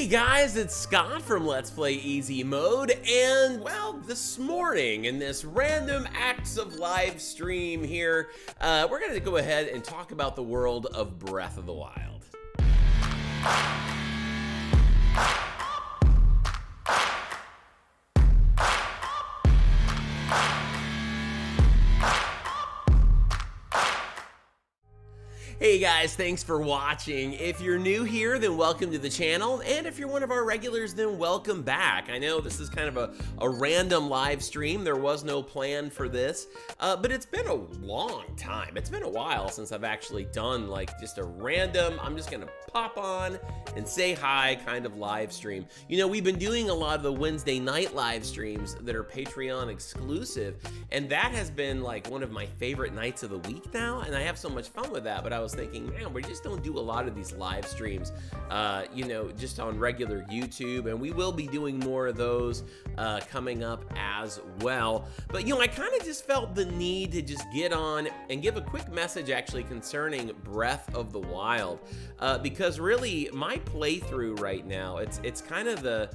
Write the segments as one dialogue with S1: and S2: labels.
S1: Hey guys, it's Scott from Let's Play Easy Mode, and well, this morning in this random acts of live stream here, we're gonna go ahead and talk about the world of Breath of the Wild. Hey guys, thanks for watching. If you're new here, then welcome to the channel, and if you're one of our regulars, then welcome back. I know this is kind of a random live stream. There was no plan for this, but it's been a long time. It's been a while since I've actually done like just a random, I'm just gonna pop on and say hi kind of live stream. You know, we've been doing a lot of the Wednesday night live streams that are Patreon exclusive, and that has been like one of my favorite nights of the week now, and I have so much fun with that. But I was thinking, man, we just don't do a lot of these live streams, you know, just on regular YouTube, and we will be doing more of those coming up as well. But, you know, I kind of just felt the need to just get on and give a quick message actually concerning Breath of the Wild, because really my playthrough right now, it's kind of the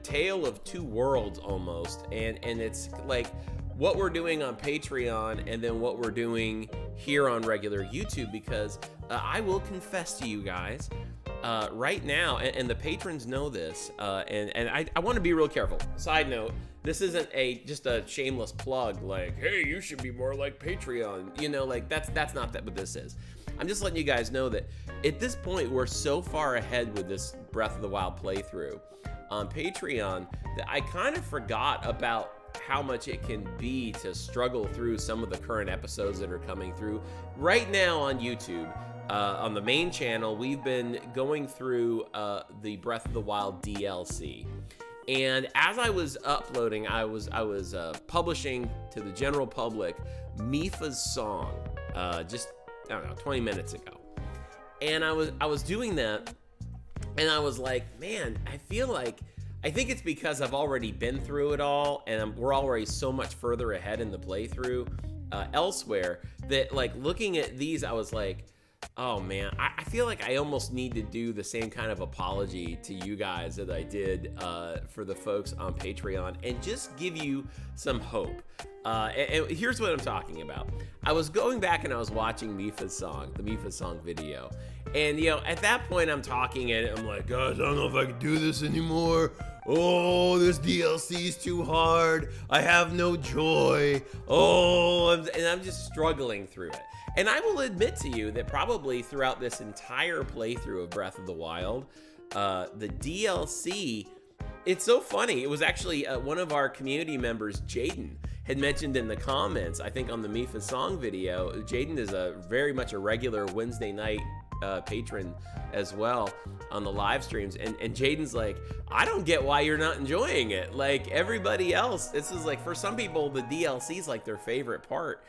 S1: tale of two worlds almost, and it's like what we're doing on Patreon and then what we're doing here on regular YouTube, because I will confess to you guys right now, and the patrons know this, and I want to be real careful. Side note, this isn't just a shameless plug like, hey, you should be more like Patreon, you know, like that's not what this is. I'm just letting you guys know that at this point we're so far ahead with this Breath of the Wild playthrough on Patreon that I kind of forgot about how much it can be to struggle through some of the current episodes that are coming through right now on YouTube. On the main channel, we've been going through the Breath of the Wild DLC, and as I was uploading, I was publishing to the general public Mipha's song just, I don't know, 20 minutes ago, and I was doing that, and I was like, man, I think it's because I've already been through it all, and we're already so much further ahead in the playthrough elsewhere that, like, looking at these, I was like, oh man, I feel like I almost need to do the same kind of apology to you guys that I did for the folks on Patreon, and just give you some hope. And here's what I'm talking about. I was going back and I was watching the Mipha's song video. And, you know, at that point I'm talking and I'm like, guys, I don't know if I can do this anymore. Oh, this DLC is too hard. I have no joy. Oh, and I'm just struggling through it. And I will admit to you that probably throughout this entire playthrough of Breath of the Wild, the DLC, it's so funny. It was actually one of our community members, Jaden, had mentioned in the comments, I think on the Mipha's song video. Jaden is very much a regular Wednesday night patron as well on the live streams, and Jaden's like, I don't get why you're not enjoying it. Like everybody else, this is like, for some people, the DLC is like their favorite part.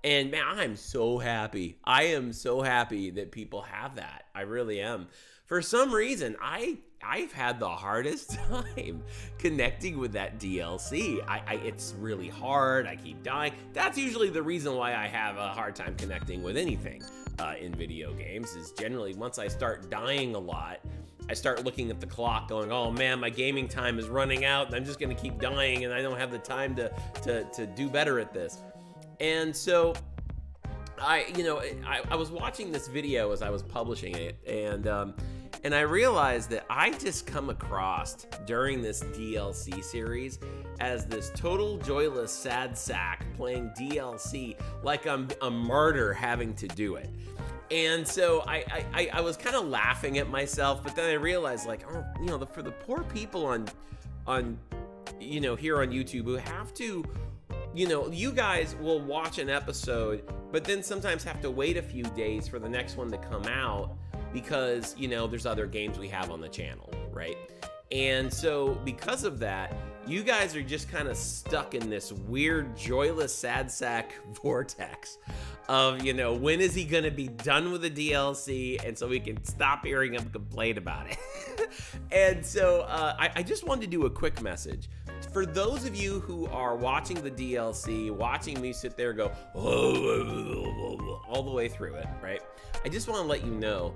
S1: And man, I'm so happy. I am so happy that people have that. I really am. For some reason, I've had the hardest time connecting with that DLC. It's really hard. I keep dying. That's usually the reason why I have a hard time connecting with anything in video games, is generally once I start dying a lot, I start looking at the clock going, oh man, my gaming time is running out and I'm just gonna keep dying and I don't have the time to do better at this. And so I was watching this video as I was publishing it, and I realized that I just come across during this DLC series as this total joyless sad sack playing DLC like I'm a martyr having to do it. And so I was kind of laughing at myself, but then I realized, like, oh, you know, for the poor people on you know, here on YouTube who have to, you know, you guys will watch an episode, but then sometimes have to wait a few days for the next one to come out because, you know, there's other games we have on the channel, right? And so because of that, you guys are just kind of stuck in this weird, joyless, sad sack vortex of, you know, when is he going to be done with the DLC, and so we can stop hearing him complain about it. And so I just wanted to do a quick message. For those of you who are watching the DLC, watching me sit there and go, all the way through it, right? I just want to let you know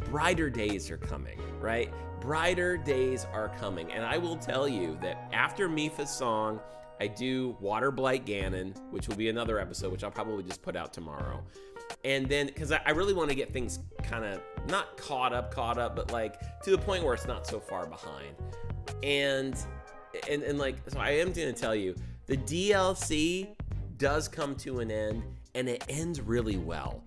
S1: brighter days are coming, right? Brighter days are coming. And I will tell you that after Mifa's song, I do Water Blight Ganon, which will be another episode, which I'll probably just put out tomorrow. And then, because I really want to get things kind of not caught up, but like to the point where it's not so far behind. And like, so I am going to tell you, the DLC does come to an end, and it ends really well.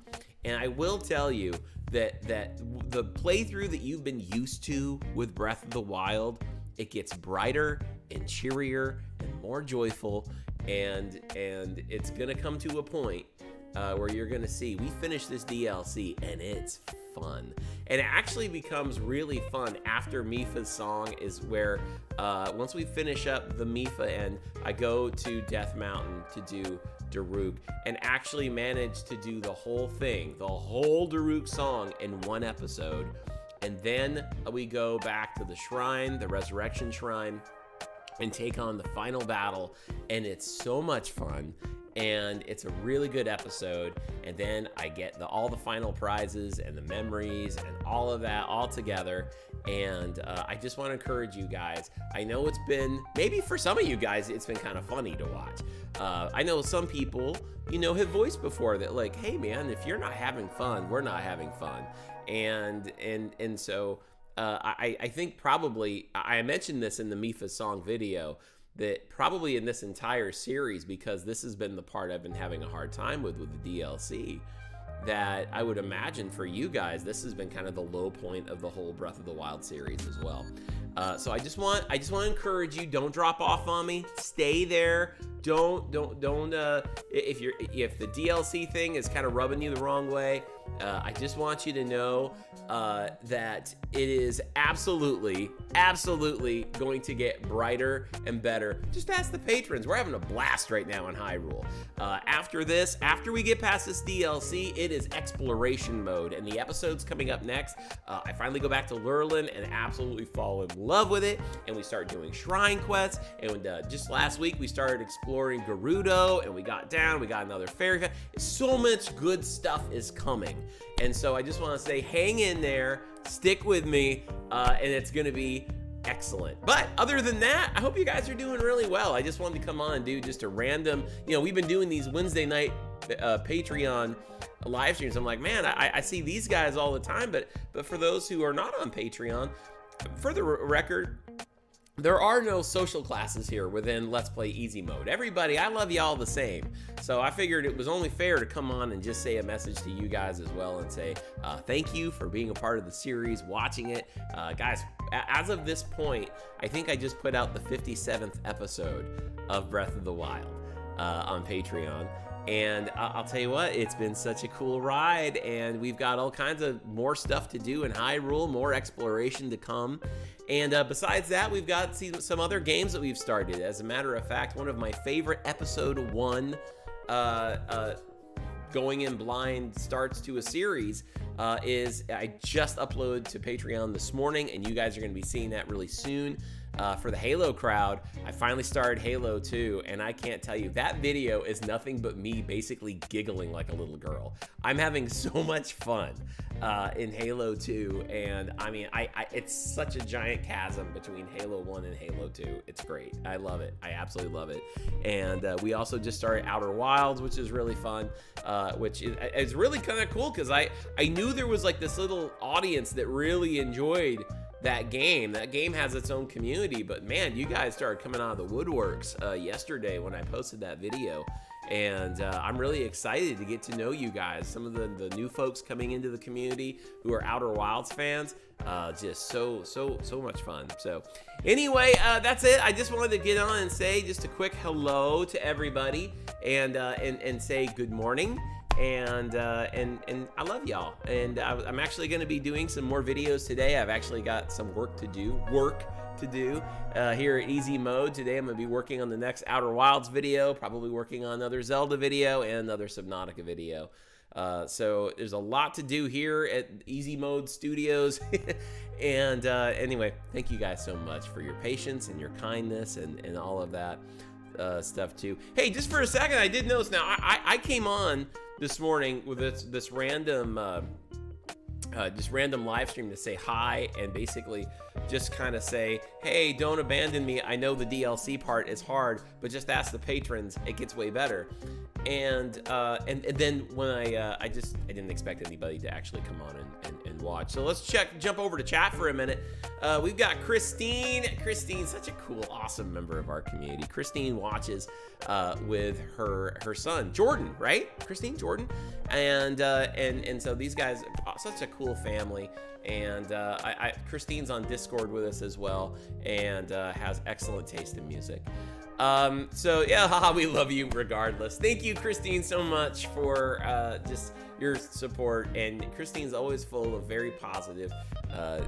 S1: And I will tell you that the playthrough that you've been used to with Breath of the Wild, it gets brighter and cheerier and more joyful, and it's gonna come to a point where you're gonna see we finished this DLC and it's fun. And it actually becomes really fun after Mifa's song, is where once we finish up the Mifa end, I go to Death Mountain to do Daruk and actually manage to do the whole thing, the whole Daruk song in one episode. And then we go back to the shrine, the Resurrection Shrine, and take on the final battle. And it's so much fun. And it's a really good episode. And then I get all the final prizes and the memories and all of that all together. And I just want to encourage you guys. I know it's been, maybe for some of you guys, it's been kind of funny to watch. I know some people, have voiced before that like, hey man, if you're not having fun, we're not having fun. And so I think probably, I mentioned this in the Mifa song video, that probably in this entire series, because this has been the part I've been having a hard time with the DLC, that I would imagine for you guys, this has been kind of the low point of the whole Breath of the Wild series as well. So I just want to encourage you, don't drop off on me. Stay there. Don't if the DLC thing is kind of rubbing you the wrong way, I just want you to know that it is absolutely going to get brighter and better. Just ask the patrons. We're having a blast right now in Hyrule. After we get past this DLC, it is exploration mode, and the episodes coming up next, I finally go back to Lurelin and absolutely fall in love with it, and we start doing shrine quests, and just last week we started exploring Gerudo, and we got another fairy. So much good stuff is coming. And so I just want to say, hang in there, stick with me, and it's going to be excellent. But other than that, I hope you guys are doing really well. I just wanted to come on and do just a random, we've been doing these Wednesday night Patreon live streams. I'm like, man, I see these guys all the time, but for those who are not on Patreon, for the record, there are no social classes here within Let's Play Easy Mode. Everybody, I love y'all the same. So I figured it was only fair to come on and just say a message to you guys as well and say thank you for being a part of the series, watching it. Guys, as of this point, I think I just put out the 57th episode of Breath of the Wild on Patreon. And I'll tell you what, it's been such a cool ride, and we've got all kinds of more stuff to do in Hyrule, more exploration to come. And besides that, we've got some other games that we've started. As a matter of fact, one of my favorite episode 1 going in blind starts to a series is I just uploaded to Patreon this morning, and you guys are going to be seeing that really soon. For the Halo crowd, I finally started Halo 2, and I can't tell you, that video is nothing but me basically giggling like a little girl. I'm having so much fun in Halo 2, and I mean, it's such a giant chasm between Halo 1 and Halo 2. It's great. I love it. I absolutely love it. And we also just started Outer Wilds, which is really fun, which is really kind of cool, because I knew there was like this little audience that really enjoyed that game. That game has its own community, but man, you guys started coming out of the woodworks yesterday when I posted that video, and I'm really excited to get to know you guys. Some of the new folks coming into the community who are Outer Wilds fans, just so much fun. So anyway, that's it. I just wanted to get on and say just a quick hello to everybody, and say good morning. And I love y'all. And I'm actually going to be doing some more videos today. I've actually got some work to do here at Easy Mode. Today I'm going to be working on the next Outer Wilds video, probably working on another Zelda video and another Subnautica video. So there's a lot to do here at Easy Mode Studios. And anyway, thank you guys so much for your patience and your kindness and all of that stuff too. Hey, just for a second, I did notice now, I came on this morning with this random just random live stream to say hi and basically just kind of say, hey, don't abandon me. I know the DLC part is hard, but just ask the patrons. It gets way better. And then when I didn't expect anybody to actually come on and watch. So let's jump over to chat for a minute. We've got Christine. Christine, such a cool, awesome member of our community. Christine watches with her son Jordan, right? Christine, Jordan, and so these guys, such a cool family. And Christine's on Discord with us as well, and has excellent taste in music. So yeah, haha, we love you regardless. Thank you, Christine, so much for just your support. And Christine's always full of very positive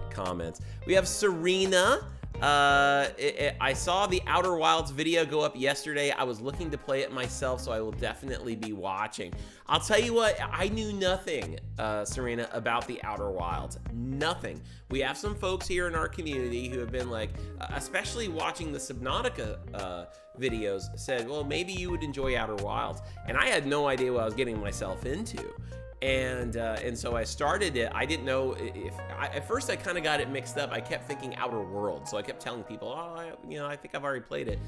S1: comments. We have Serena. I saw the Outer Wilds video go up yesterday. I was looking to play it myself, so I will definitely be watching. I'll tell you what, I knew nothing, Serena, about the Outer Wilds. Nothing. We have some folks here in our community who have been like, especially watching the Subnautica videos, said, well, maybe you would enjoy Outer Wilds. And I had no idea what I was getting myself into. And so I started it. I didn't know if at first I kind of got it mixed up. I kept thinking Outer Worlds, so I kept telling people, oh, I think I've already played it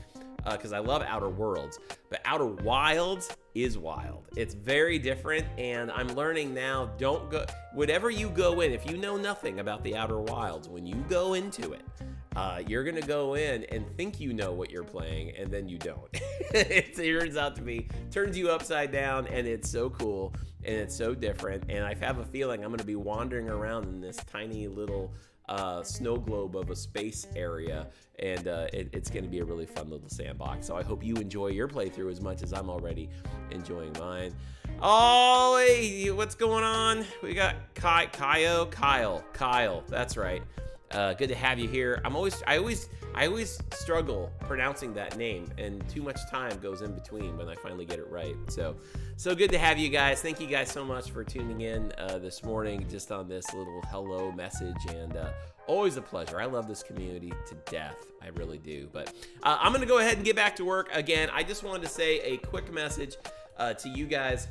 S1: because I love Outer Worlds. But Outer Wilds is wild. It's very different, and I'm learning now. Don't go whatever you go in. If you know nothing about the Outer Wilds, when you go into it, you're gonna go in and think you know what you're playing, and then you don't. It turns out to be turns you upside down, and it's so cool. And it's so different, and I have a feeling I'm going to be wandering around in this tiny little snow globe of a space area, and it's going to be a really fun little sandbox. So I hope you enjoy your playthrough as much as I'm already enjoying mine. Oh, hey, what's going on? We got Kyle. That's right. Good to have you here. I always struggle pronouncing that name, and too much time goes in between when I finally get it right. So good to have you guys. Thank you guys so much for tuning in this morning, just on this little hello message, and always a pleasure. I love this community to death. I really do. But I'm gonna go ahead and get back to work again. I just wanted to say a quick message to you guys.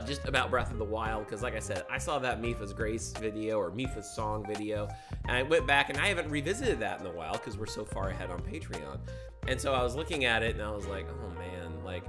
S1: Just about Breath of the Wild, because like I said, I saw that Mipha's Grace video, or Mipha's song video, and I went back and I haven't revisited that in a while because we're so far ahead on Patreon. And so I was looking at it and I was like, oh man, like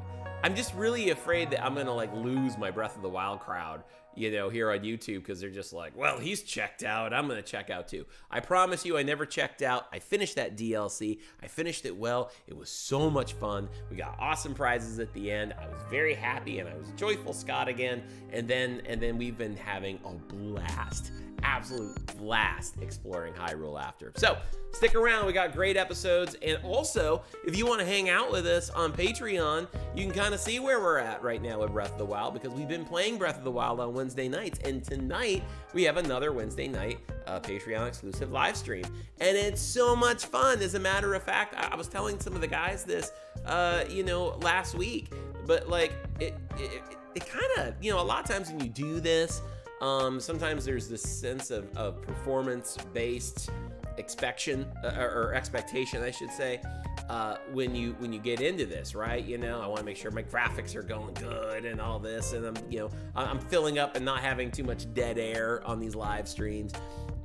S1: I'm just really afraid that I'm gonna like lose my Breath of the Wild crowd, here on YouTube, because they're just like, well, he's checked out, I'm gonna check out too. I promise you, I never checked out. I finished that DLC. I finished it well. It was so much fun. We got awesome prizes at the end. I was very happy, and I was joyful Scott again. And then we've been having a blast. Absolute blast exploring Hyrule after. So stick around, we got great episodes. And also, if you want to hang out with us on Patreon, you can kind of see where we're at right now with Breath of the Wild, because we've been playing Breath of the Wild on Wednesday nights, and tonight we have another Wednesday night Patreon exclusive live stream, and it's so much fun. As a matter of fact, I was telling some of the guys this last week, but like it kind of, a lot of times when you do this, sometimes there's this sense of performance-based expectation, I should say, when you get into this, right? I want to make sure my graphics are going good and all this, and I'm filling up and not having too much dead air on these live streams.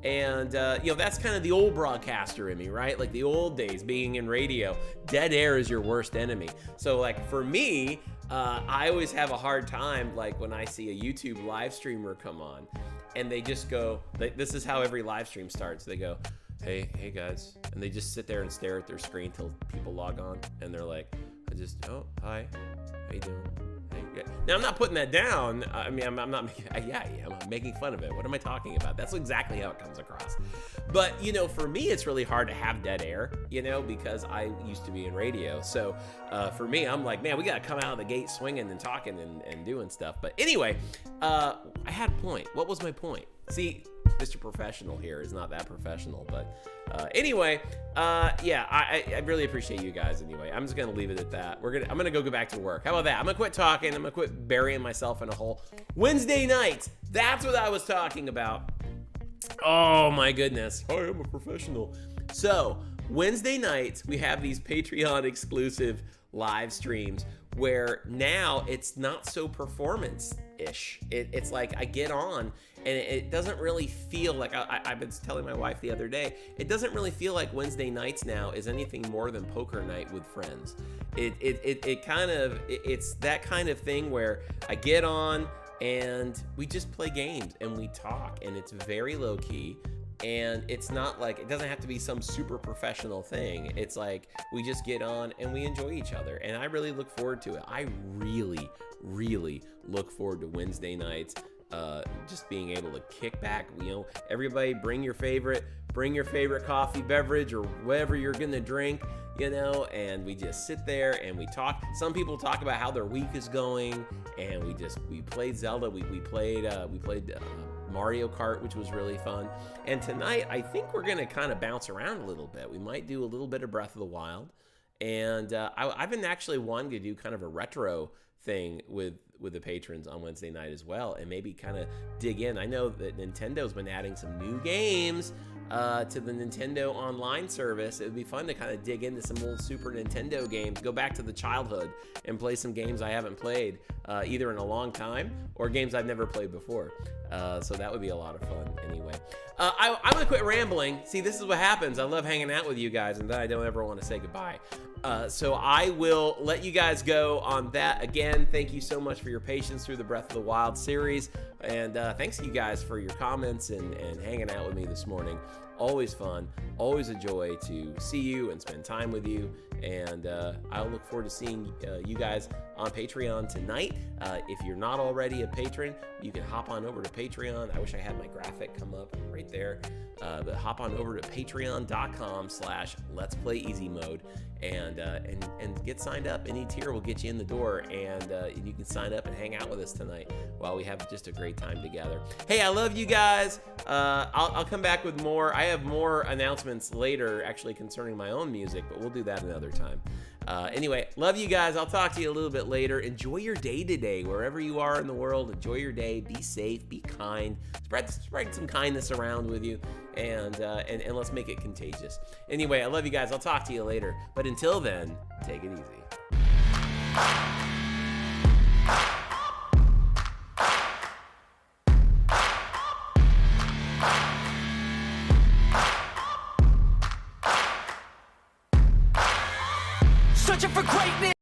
S1: And that's kind of the old broadcaster in me, right? Like the old days being in radio, dead air is your worst enemy. So like for me, I always have a hard time, like when I see a YouTube live streamer come on and they just go, this is how every live stream starts. They go, hey guys. And they just sit there and stare at their screen till people log on. And they're like, oh, hi, how you doing? Now, I'm not putting that down. I mean, I'm not making, I'm making fun of it. What am I talking about? That's exactly how it comes across. But, for me, it's really hard to have dead air, because I used to be in radio. So for me, I'm like, man, we got to come out of the gate swinging and talking and doing stuff. But anyway, I had a point. What was my point? See, Mr. Professional here is not that professional, but anyway, I really appreciate you guys. Anyway, I'm just gonna leave it at that. I'm gonna go back to work. How about that? I'm gonna quit talking. I'm gonna quit burying myself in a hole. Wednesday nights. That's what I was talking about. Oh my goodness. Hi, I'm a professional. So Wednesday nights we have these Patreon exclusive live streams where now it's not so performance ish. It's like I get on and it doesn't really feel like I've been telling my wife the other day, it doesn't really feel like Wednesday nights now is anything more than poker night with friends. It's that kind of thing where I get on and we just play games and we talk, and it's very low key. And it's not like, it doesn't have to be some super professional thing. It's like we just get on and we enjoy each other, and I really look forward to it. I really, really look forward to Wednesday nights. Just being able to kick back, everybody bring your favorite coffee beverage or whatever you're gonna drink, and we just sit there and we talk. Some people talk about how their week is going, and we played Zelda. We played Mario Kart, which was really fun. And tonight, I think we're gonna kind of bounce around a little bit. We might do a little bit of Breath of the Wild, and I've been actually wanting to do kind of a retro thing with the patrons on Wednesday night as well, and maybe kind of dig in. I know that Nintendo's been adding some new games to the Nintendo online service. It would be fun to kind of dig into some old Super Nintendo games, go back to the childhood and play some games I haven't played either in a long time or games I've never played before. So that would be a lot of fun anyway. I'm gonna quit rambling. See, this is what happens. I love hanging out with you guys, and then I don't ever want to say goodbye. So I will let you guys go on that. Again, thank you so much for your patience through the Breath of the Wild series. And thanks to you guys for your comments and hanging out with me this morning. Always fun, always a joy to see you and spend time with you. And I'll look forward to seeing you guys on Patreon tonight. If you're not already a patron, you can hop on over to Patreon. I wish I had my graphic come up right there. But hop on over to patreon.com/Let's Play Easy Mode and get signed up. Any tier will get you in the door, and you can sign up and hang out with us tonight while we have just a great time together. Hey, I love you guys. I'll come back with more. I have more announcements later, actually, concerning my own music, but we'll do that another time. Anyway, love you guys. I'll talk to you a little bit later. Enjoy your day today, wherever you are in the world. Enjoy your day. Be safe. Be kind. Spread some kindness around with you, and let's make it contagious. Anyway, I love you guys. I'll talk to you later. But until then, take it easy.
S2: Searching for greatness.